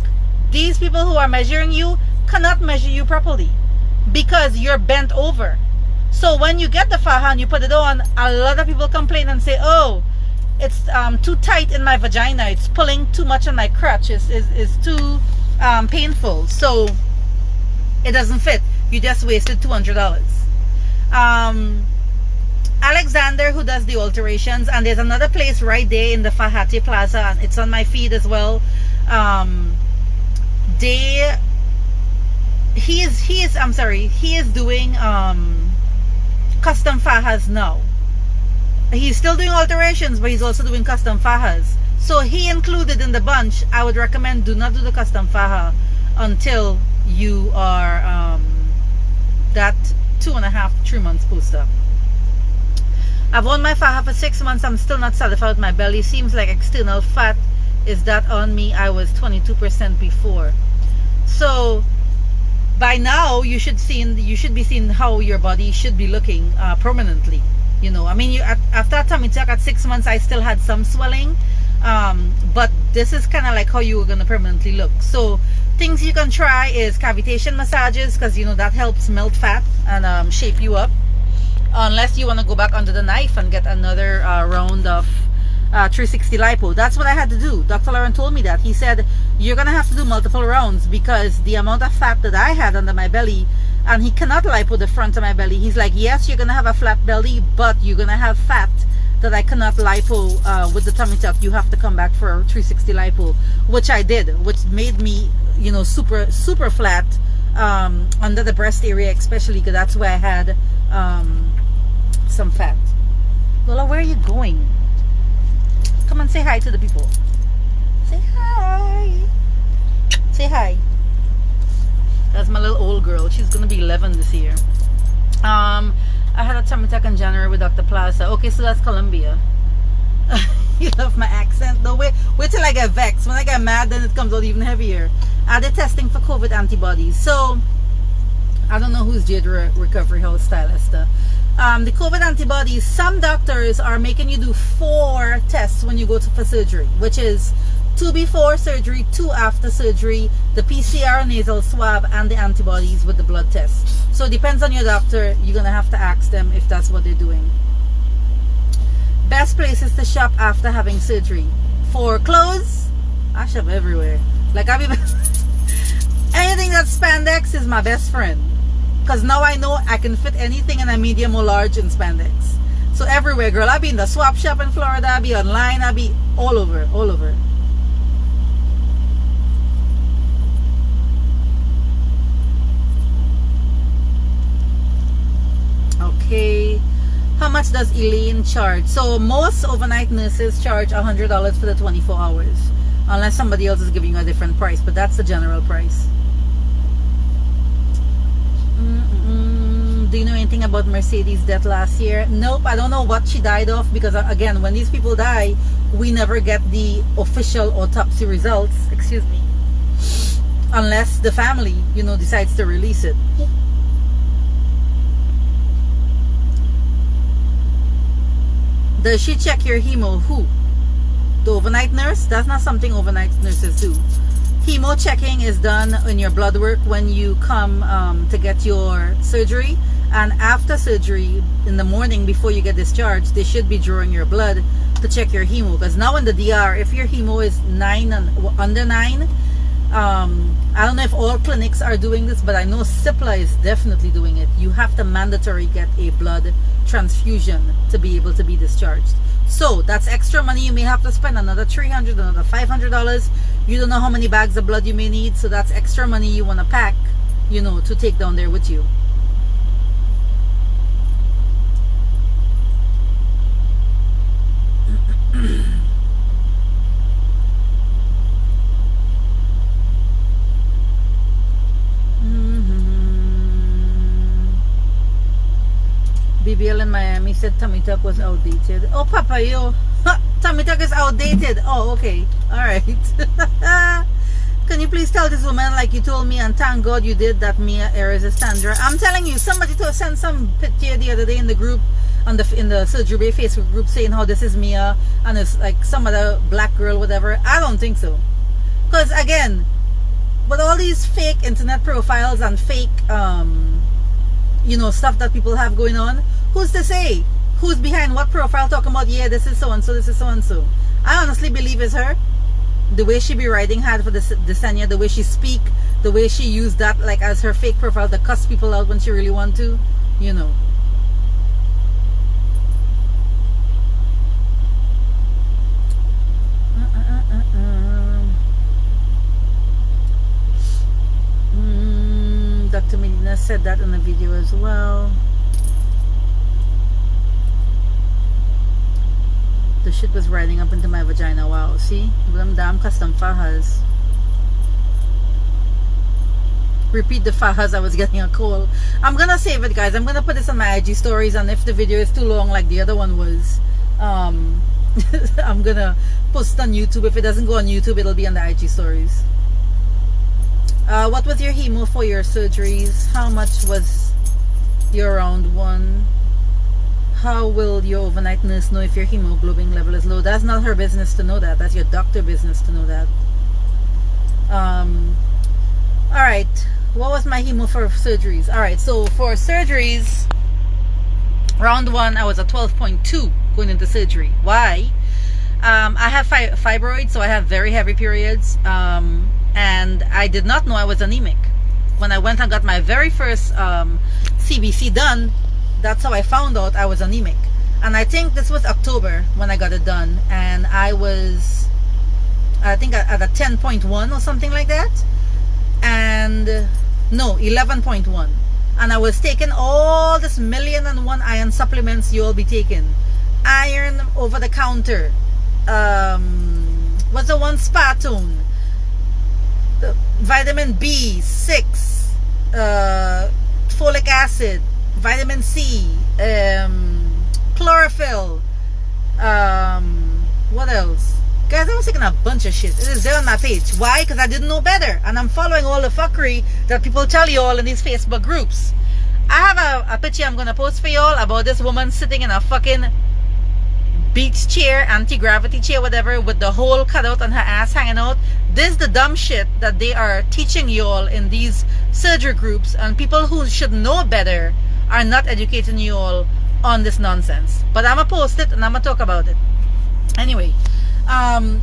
these people who are measuring you cannot measure you properly because you're bent over. So when you get the faja and you put it on, a lot of people complain and say, oh, it's too tight in my vagina, it's pulling too much on my crotch, it's too painful, so it doesn't fit. You just wasted $200. Alexander, who does the alterations, and there's another place right there in the Fajate Plaza, and it's on my feed as well. He is doing custom fajas now. He's still doing alterations, but he's also doing custom fajas. So he included in the bunch. I would recommend do not do the custom faja until you are that 2.5 3 months post-op. I've worn my faja for 6 months. I'm still not satisfied with my belly. Seems like external fat is that on me. I was 22% before. So by now you should be seeing how your body should be looking permanently. You know, I mean, after a tummy tuck at 6 months, I still had some swelling, but this is kind of like how you were gonna permanently look. So things you can try is cavitation massages, because you know that helps melt fat and shape you up. Unless you want to go back under the knife and get another round of 360 lipo. That's what I had to do. Dr. Lauren told me that. He said, you're going to have to do multiple rounds because the amount of fat that I had under my belly, and he cannot lipo the front of my belly. He's like, yes, you're going to have a flat belly, but you're going to have fat that I cannot lipo with the tummy tuck. You have to come back for 360 lipo, which I did, which made me, you know, super, super flat under the breast area, especially because that's where I had some fat. Lola, where are you going? Come and say hi to the people. Say hi. Say hi. That's my little old girl. She's gonna be 11 this year. I had a tummy tuck in January with Dr. Plaza. Okay, so that's Colombia. You love my accent? No, wait till I get vexed. When I get mad, then it comes out even heavier. They're testing for COVID antibodies. So I don't know who's Jade Recovery House stylist. The COVID antibodies, some doctors are making you do 4 tests when you go for surgery, which is 2 before surgery, 2 after surgery, the PCR nasal swab, and the antibodies with the blood test. So it depends on your doctor. You're going to have to ask them if that's what they're doing. Best places to shop after having surgery. For clothes, I shop everywhere. Like anything that's spandex is my best friend. Because now I know I can fit anything in a medium or large in spandex. So everywhere, girl. I'll be in the swap shop in Florida. I'll be online. I'll be all over, all over. Okay. How much does Elaine charge? So most overnight nurses charge $100 for the 24 hours. Unless somebody else is giving you a different price. But that's the general price. Do you know anything about Mercedes' death last year? Nope, I don't know what she died of, because again, when these people die, we never get the official autopsy results, excuse me, unless the family, you know, decides to release it. Does she check your hemo? Who? The overnight nurse? That's not something overnight nurses do. Hemo checking is done in your blood work when you come to get your surgery, and after surgery in the morning before you get discharged, they should be drawing your blood to check your hemo. Because now in the DR, if your hemo is 9 and under 9, I don't know if all clinics are doing this, but I know Cipla is definitely doing it. You have to mandatory get a blood transfusion to be able to be discharged. So that's extra money. You may have to spend another $300, another $500. You don't know how many bags of blood you may need, so that's extra money you want to pack, you know, to take down there with you. BBL in Miami said said tummy tuck was outdated. Oh, Papa, yo. Tummy tuck is outdated. Oh, okay. All right. Can you please tell this woman like you told me, and thank God you did, that Mia Aries is Sandra? I'm telling you, somebody to send some picture the other day in the group, in the Surgery Bay Facebook group, saying how this is Mia and it's like some other black girl, whatever. I don't think so. Because again, with all these fake internet profiles and fake, stuff that people have going on, who's to say? Who's behind what profile talking about, yeah, this is so-and-so, this is so-and-so? I honestly believe it's her. The way she be riding hard for the Desenia, the way she speak, the way she used that like as her fake profile to cuss people out when she really want to, Dr. Medina said that in the video as well. The shit was riding up into my vagina. Wow, see? Them damn custom fahas. Repeat the fahas, I was getting a call. I'm gonna save it, guys. I'm gonna put this on my IG stories, and if the video is too long like the other one was, I'm gonna post it on YouTube. If it doesn't go on YouTube, it'll be on the IG stories. What was your hemo for your surgeries? How much was your round one? How will your overnight nurse know if your hemoglobin level is low? That's not her business to know that. That's your doctor business to know that. Alright. What was my hemo for surgeries? Alright, so for surgeries, round one, I was at 12.2 going into surgery. Why? I have fibroids, so I have very heavy periods. And I did not know I was anemic. When I went and got my very first CBC done, that's how I found out I was anemic. And I think this was October when I got it done, and I was, I think, at a 10.1 or something like that, and no, 11.1. And I was taking all this 1,000,001 iron supplements you all be taking. Iron over the counter, what's the one, Spartone, vitamin B6, folic acid, vitamin C, chlorophyll, what else? Guys, I was taking a bunch of shit. It is there on my page. Why? Because I didn't know better, and I'm following all the fuckery that people tell you all in these Facebook groups. I have a picture I'm gonna post for y'all about this woman sitting in a fucking beach chair, anti-gravity chair, whatever, with the hole cut out and her ass hanging out. This is the dumb shit that they are teaching you all in these surgery groups, and people who should know better are not educating you all on this nonsense. But I'm gonna post it and I'm gonna talk about it anyway.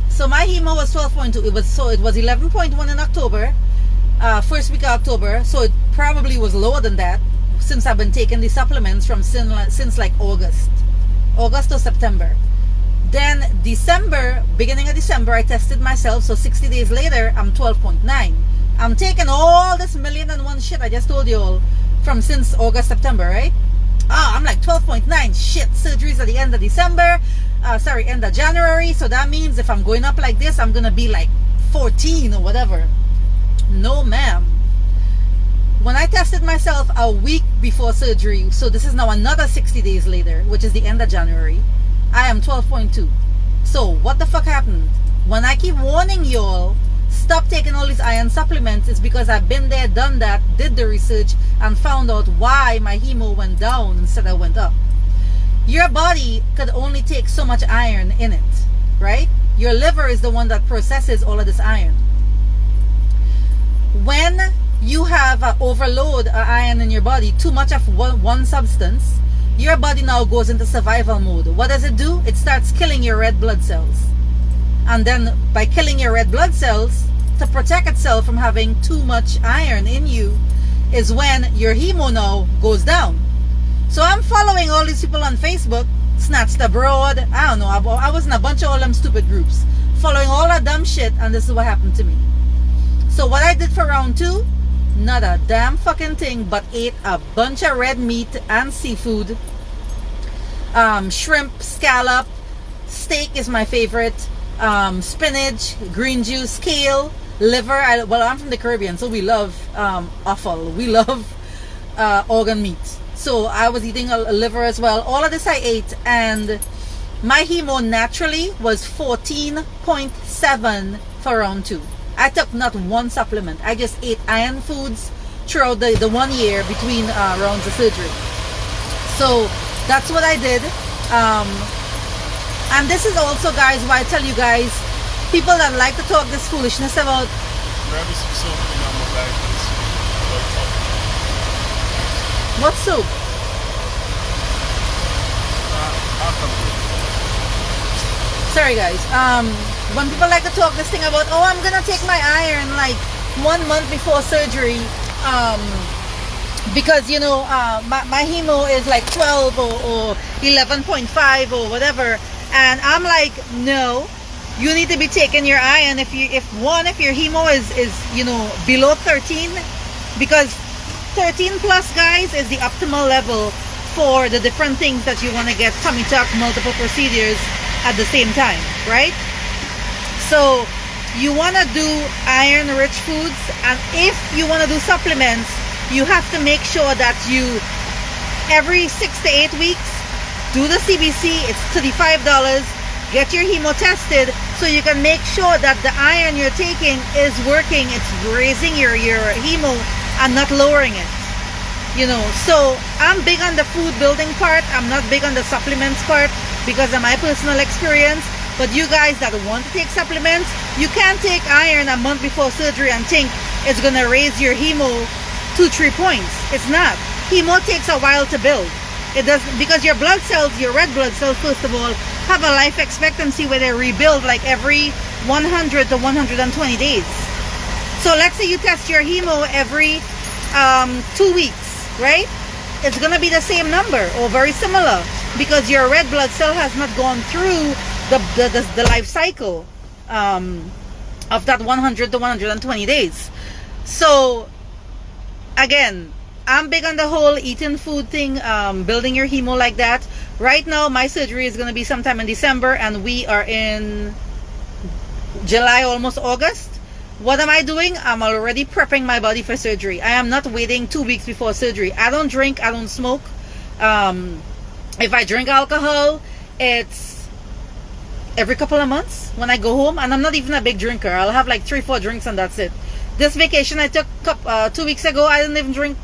So my hemo was 12.2. It was 11.1 in October, first week of October. So it probably was lower than that since I've been taking the supplements from since like August or September. Then December, beginning of December, I tested myself. So 60 days later, I'm 12.9. I'm taking all this 1,000,001 shit I just told you all from since August, September, right? I'm like 12.9. Shit, surgeries at the end of December. End of January. So that means if I'm going up like this, I'm gonna be like 14 or whatever. No, ma'am. When I tested myself a week before surgery, so this is now another 60 days later, which is the end of January, I am 12.2. So what the fuck happened? When I keep warning y'all, stop taking all these iron supplements, it's because I've been there, done that, did the research, and found out why my hemo went down instead of went up. Your body could only take so much iron in it, right? Your liver is the one that processes all of this iron. When you have overload of iron in your body, too much of one substance, your body now goes into survival mode. What does it do? It starts killing your red blood cells. And then by killing your red blood cells, to protect itself from having too much iron in you, is when your hemo now goes down. So I'm following all these people on Facebook, Snatched Abroad, I don't know, I was in a bunch of all them stupid groups, following all that dumb shit, and this is what happened to me. So what I did for round two, not a damn fucking thing, but ate a bunch of red meat and seafood, shrimp, scallop, steak is my favorite, spinach, green juice, kale, liver. I'm from the Caribbean, so we love offal. We love organ meat. So I was eating a liver as well. All of this I ate, and my hemo naturally was 14.7 for round 2. I took not one supplement. I just ate iron foods throughout the 1 year between rounds of surgery. So that's what I did. And this is also, guys, why I tell you guys, people that like to talk this foolishness about. Grab me some soap and I'm back. What soup? I'll come to it. Sorry guys, when people like to talk this thing about, oh, I'm gonna take my iron like 1 month before surgery, because you know my hemo is like 12 or 11.5 or whatever, and I'm like, no, you need to be taking your iron if your hemo is you know below 13, because 13 plus, guys, is the optimal level for the different things that you want to get, tummy tuck, multiple procedures at the same time, right? So you want to do iron rich foods, and if you want to do supplements, you have to make sure that you every 6 to 8 weeks do the CBC. It's $35. Get your hemo tested so you can make sure that the iron you're taking is working. It's raising your hemo and not lowering it, you know. So I'm big on the food building part. I'm not big on the supplements part because of my personal experience. But you guys that want to take supplements, you can't take iron a month before surgery and think it's gonna raise your hemo 2-3 points. It's not. Hemo takes a while to build. It does, because your blood cells, your red blood cells, first of all, have a life expectancy where they rebuild like every 100 to 120 days. So let's say you test your hemo every 2 weeks, right? It's gonna be the same number or very similar, because your red blood cell has not gone through the life cycle of that 100 to 120 days. So again, I'm big on the whole eating food thing, building your hemo like that. Right now my surgery is going to be sometime in December, and we are in July, almost August. What am I doing? I'm already prepping my body for surgery. I am not waiting 2 weeks before surgery. I don't drink, I don't smoke. If I drink alcohol, it's every couple of months when I go home, and I'm not even a big drinker. I'll have like 3-4 drinks and that's it. This vacation I took 2 weeks ago, I didn't even drink.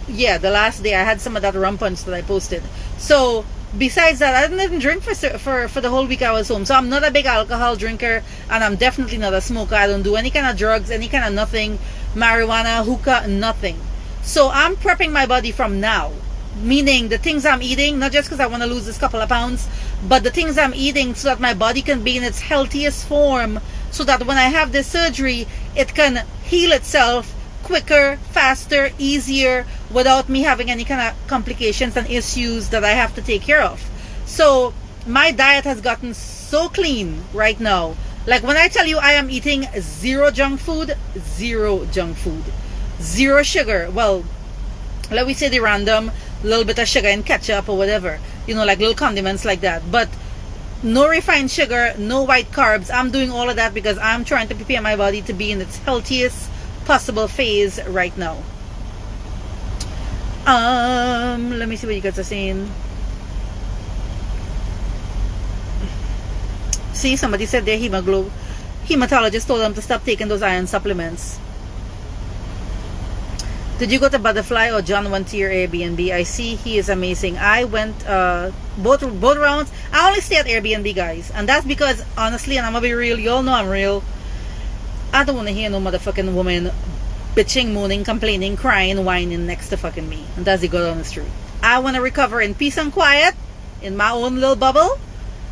Yeah, the last day I had some of that rum punch that I posted. So besides that, I didn't even drink for the whole week I was home. So I'm not a big alcohol drinker, and I'm definitely not a smoker. I don't do any kind of drugs, any kind of nothing, marijuana, hookah, nothing. So I'm prepping my body from now, meaning the things I'm eating, not just because I want to lose this couple of pounds, but the things I'm eating so that my body can be in its healthiest form, so that when I have this surgery, it can heal itself quicker, faster, easier, without me having any kind of complications and issues that I have to take care of. So my diet has gotten so clean right now. Like when I tell you I am eating zero junk food, zero sugar. Well, let me say the random little bit of sugar in ketchup or whatever, you know, like little condiments like that, but no refined sugar, no white carbs. I'm doing all of that because I'm trying to prepare my body to be in its healthiest possible phase right now. Let me see what you guys are saying. See, somebody said their hematologist told them to stop taking those iron supplements. Did you go to Butterfly or John went to your Airbnb? I see he is amazing. I went both rounds. I only stay at Airbnb, guys, and that's because honestly, and I'm gonna be real, you all know I'm real, I don't want to hear no motherfucking woman bitching, moaning, complaining, crying, whining next to fucking me. And that's the God honest truth. I want to recover in peace and quiet, in my own little bubble,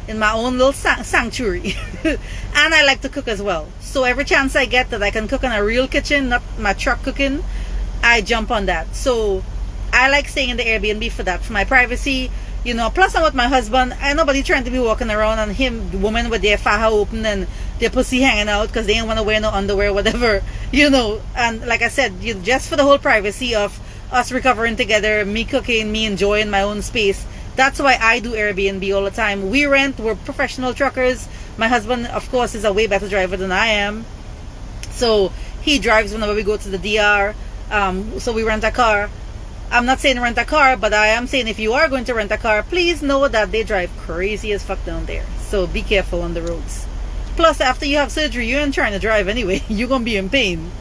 in my own little sanctuary. And I like to cook as well. So every chance I get that I can cook in a real kitchen, not my truck cooking, I jump on that. So I like staying in the Airbnb for that, for my privacy. You know, plus I'm with my husband. Ain't nobody trying to be walking around and him, the woman with their faja open and their pussy hanging out because they ain't want to wear no underwear, whatever, you know. And like I said, just for the whole privacy of us recovering together, me cooking, me enjoying my own space. That's why I do Airbnb all the time. We rent, we're professional truckers. My husband, of course, is a way better driver than I am. So he drives whenever we go to the DR. So we rent a car. I'm not saying rent a car, but I am saying if you are going to rent a car, please know that they drive crazy as fuck down there. So be careful on the roads. Plus, after you have surgery, you ain't trying to drive anyway. You're going to be in pain.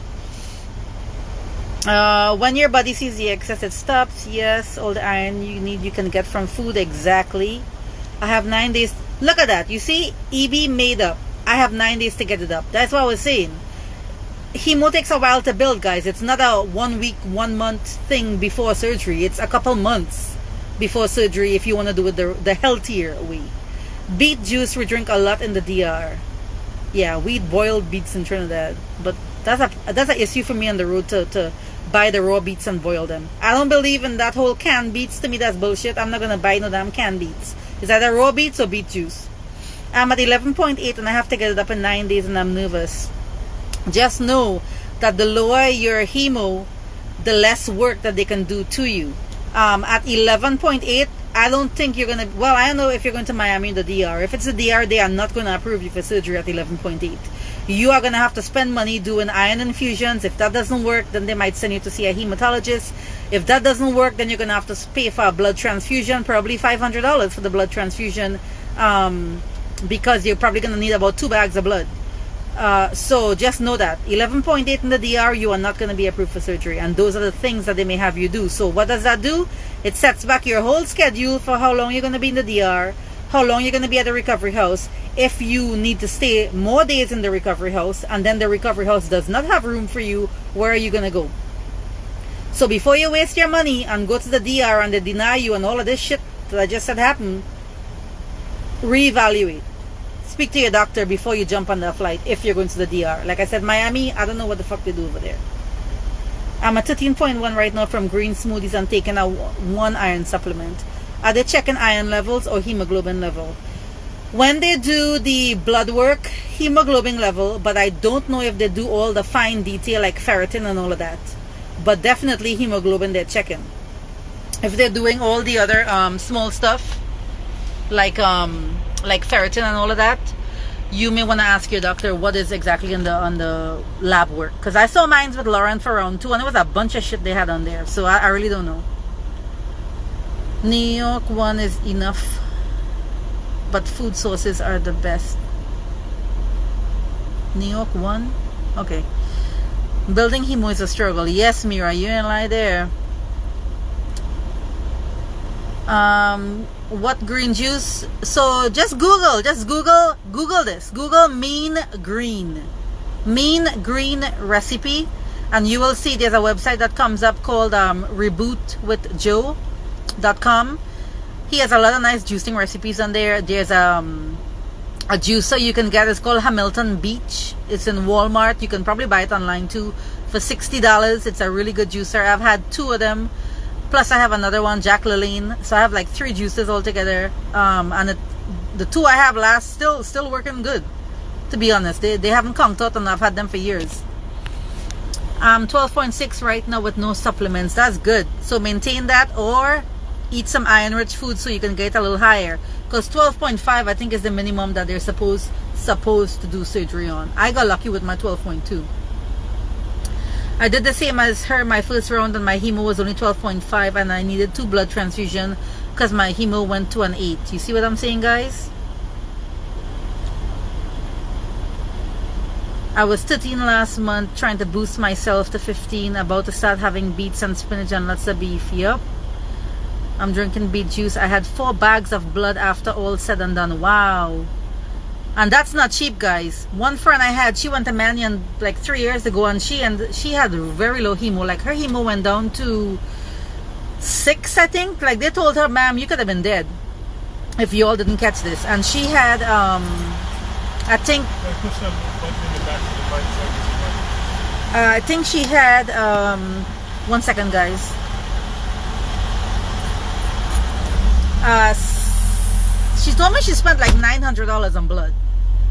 When your body sees the excess, it stops. Yes, all the iron you need you can get from food. Exactly. I have 9 days. Look at that. You see, EB made up. I have 9 days to get it up. That's what I was saying. Hemo takes a while to build, guys. It's not a 1 week, 1 month thing before surgery. It's a couple months before surgery if you want to do it the healthier way. Beet juice we drink a lot in the DR. Yeah, we eat boiled beets in Trinidad. But that's an issue for me on the road to buy the raw beets and boil them. I don't believe in that whole canned beets. To me, that's bullshit. I'm not going to buy no damn canned beets. It's either raw beets or beet juice. I'm at 11.8 and I have to get it up in 9 days and I'm nervous. Just know that the lower your hemo, the less work that they can do to you. At 11.8, I don't think you're going to... Well, I don't know if you're going to Miami or the DR. If it's the DR, they are not going to approve you for surgery at 11.8. You are going to have to spend money doing iron infusions. If that doesn't work, then they might send you to see a hematologist. If that doesn't work, then you're going to have to pay for a blood transfusion, probably $500 for the blood transfusion, because you're probably going to need about 2 bags of blood. So just know that 11.8 in the DR, you are not going to be approved for surgery, and those are the things that they may have you do. So what does that do? It sets back your whole schedule for how long you're going to be in the DR, how long you're going to be at the recovery house. If you need to stay more days in the recovery house and then the recovery house does not have room for you, where are you going to go? So before you waste your money and go to the DR and they deny you and all of this shit that I just said happened, reevaluate. Speak to your doctor before you jump on the flight if you're going to the DR. Like I said, Miami, I don't know what the fuck they do over there. I'm at 13.1 right now from green smoothies and taking a 1 iron supplement. Are they checking iron levels or hemoglobin level? When they do the blood work, hemoglobin level, but I don't know if they do all the fine detail like ferritin and all of that. But definitely hemoglobin they're checking. If they're doing all the other small stuff, like ferritin and all of that, you may want to ask your doctor what is exactly on the lab work. Because I saw mines with Lauren for round 2 and it was a bunch of shit they had on there. So I really don't know. New York 1 is enough, but food sources are the best. New York 1? Okay. Building hemo is a struggle. Yes, Mira, you ain't lie there. What green juice? So just Google this. Google mean green recipe, and you will see there's a website that comes up called rebootwithjoe.com. He has a lot of nice juicing recipes on there. There's a juicer you can get. It's called Hamilton Beach. It's in Walmart. You can probably buy it online too for $60. It's a really good juicer. I've had 2 of them. Plus I have another one, Jack Elaine. So I have like 3 juices altogether. And the 2 I have last still working good. To be honest, they haven't conked out, and I've had them for years. 12.6 right now with no supplements. That's good. So maintain that or eat some iron-rich food so you can get a little higher. Because 12.5 I think is the minimum that they're supposed to do surgery on. I got lucky with my 12.2. I did the same as her my first round, and my hemo was only 12.5, and I needed 2 blood transfusion because my hemo went to an 8. You see what I'm saying, guys? I was 13 last month, trying to boost myself to 15, about to start having beets and spinach and lots of beef. Yep. I'm drinking beet juice. I had 4 bags of blood after all said and done. Wow. And that's not cheap, guys. One friend I had, she went to Mannion like 3 years ago, and she had very low hemo. Like her hemo went down to 6, I think. Like they told her, ma'am, you could have been dead if you all didn't catch this. And she had I think she had 1 second, guys. She told me she spent like $900 on blood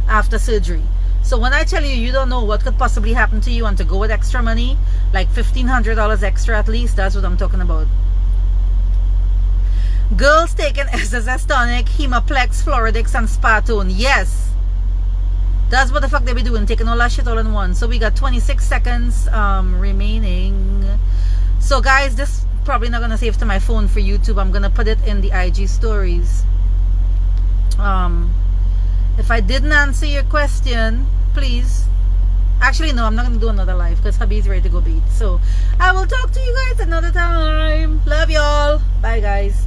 after surgery. So when I tell you, you don't know what could possibly happen to you, and to go with extra money, like $1,500 extra at least, that's what I'm talking about. Girls taking SSS tonic, Hemaplex, Floridix, and Spartone. Yes, that's what the fuck they be doing, taking all that shit all in one. So we got 26 seconds remaining. So guys, this probably not gonna save to my phone for YouTube. I'm gonna put it in the IG stories. If I didn't answer your question, please. Actually, no, I'm not gonna do another live because hubby's ready to go beat. So I will talk to you guys another time. Love y'all. Bye, guys.